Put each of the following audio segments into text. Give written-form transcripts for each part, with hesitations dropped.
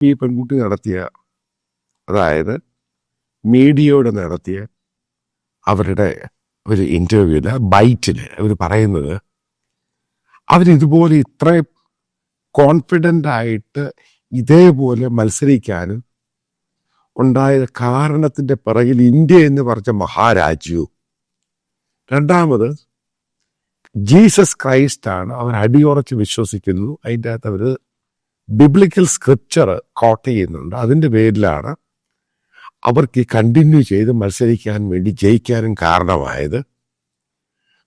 ഈ പെൺകുട്ടി നടത്തിയ, അതായത് മീഡിയയോട് നടത്തിയ അവരുടെ ഒരു ഇൻ്റർവ്യൂവില് ബൈറ്റിൽ അവർ പറയുന്നത്, അവരിതുപോലെ ഇത്രയും കോൺഫിഡൻ്റ് ആയിട്ട് ഇതേപോലെ മത്സരിക്കാനും ഉണ്ടായ കാരണത്തിൻ്റെ പിറകിൽ ഇന്ത്യ എന്ന് പറഞ്ഞ മഹാരാജ്യവും, രണ്ടാമത് ജീസസ് ക്രൈസ്റ്റാണ് അവർ അടിയുറച്ച് വിശ്വസിക്കുന്നു. അതിൻ്റെ അകത്ത് അവർ ബിബ്ലിക്കൽ സ്ക്രിപ്ചർ കോട്ട് ചെയ്യുന്നുണ്ട്. അതിൻ്റെ പേരിലാണ് അവർക്ക് കണ്ടിന്യൂ ചെയ്ത് മത്സരിക്കാൻ വേണ്ടി ജയിക്കാനും കാരണമായത്.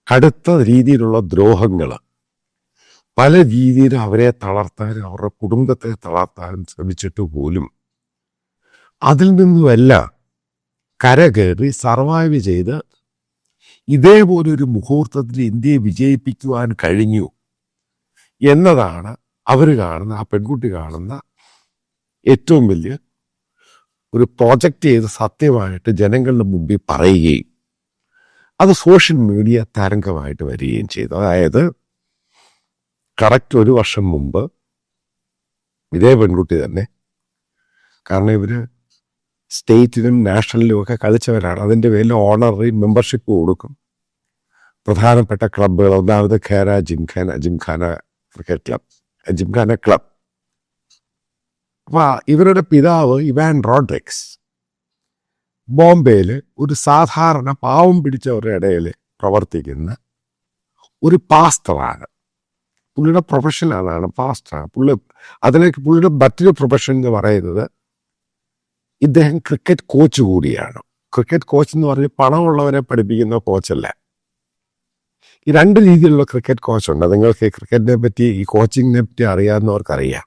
കടുത്ത രീതിയിലുള്ള ദ്രോഹങ്ങൾ, പല രീതിയിലും അവരെ തളർത്താനും അവരുടെ കുടുംബത്തെ തളർത്താനും ശ്രമിച്ചിട്ട് പോലും അതിൽ നിന്നുമെല്ലാം കരകയറി സർവൈവ് ചെയ്ത് ഇതേപോലൊരു മുഹൂർത്തത്തിൽ ഇന്ത്യയെ വിജയിപ്പിക്കുവാൻ കഴിഞ്ഞു എന്നതാണ് അവർ കാണുന്ന, ആ പെൺകുട്ടി കാണുന്ന ഏറ്റവും വലിയ ഒരു പ്രോജക്റ്റ് ചെയ്ത് സത്യമായിട്ട് ജനങ്ങളുടെ മുമ്പിൽ പറയുകയും അത് സോഷ്യൽ മീഡിയ തരംഗമായിട്ട് വരികയും ചെയ്തു. അതായത് കറക്റ്റ് 1 വർഷം മുമ്പ് ഇതേ പെൺകുട്ടി തന്നെ, കാരണം ഇവർ സ്റ്റേറ്റിനും നാഷണലിലും ഒക്കെ കളിച്ചവരാണ്, അതിൻ്റെ പേരിൽ ഓണററി മെമ്പർഷിപ്പ് കൊടുക്കും. പ്രധാനപ്പെട്ട ക്ലബ്ബുകൾ, ഒന്നാമത് Khera gymkhana cricket club, gymkhana club. അപ്പോൾ ഇവരുടെ പിതാവ് ഇവാൻ റോഡ്രിക്സ് ബോംബെയിൽ ഒരു സാധാരണ പാവം പിടിച്ചവരുടെ ഇടയിൽ പ്രവർത്തിക്കുന്ന ഒരു പാസ്റ്ററാണ്. പുള്ളിയുടെ പ്രൊഫഷൻ അതാണ്, പാസ്റ്ററാണ്. പുള്ളിയുടെ മറ്റൊരു പ്രൊഫഷൻ എന്ന് പറയുന്നത് ഇദ്ദേഹം ക്രിക്കറ്റ് കോച്ച് കൂടിയാണ്. ക്രിക്കറ്റ് കോച്ച് എന്ന് പറഞ്ഞ് പണമുള്ളവരെ പഠിപ്പിക്കുന്ന കോച്ചല്ല. ഈ 2 രീതിയിലുള്ള ക്രിക്കറ്റ് കോച്ചുണ്ട്. നിങ്ങൾക്ക് ക്രിക്കറ്റിനെ പറ്റി, ഈ കോച്ചിങ്ങിനെ പറ്റി അറിയാവുന്നവർക്കറിയാം.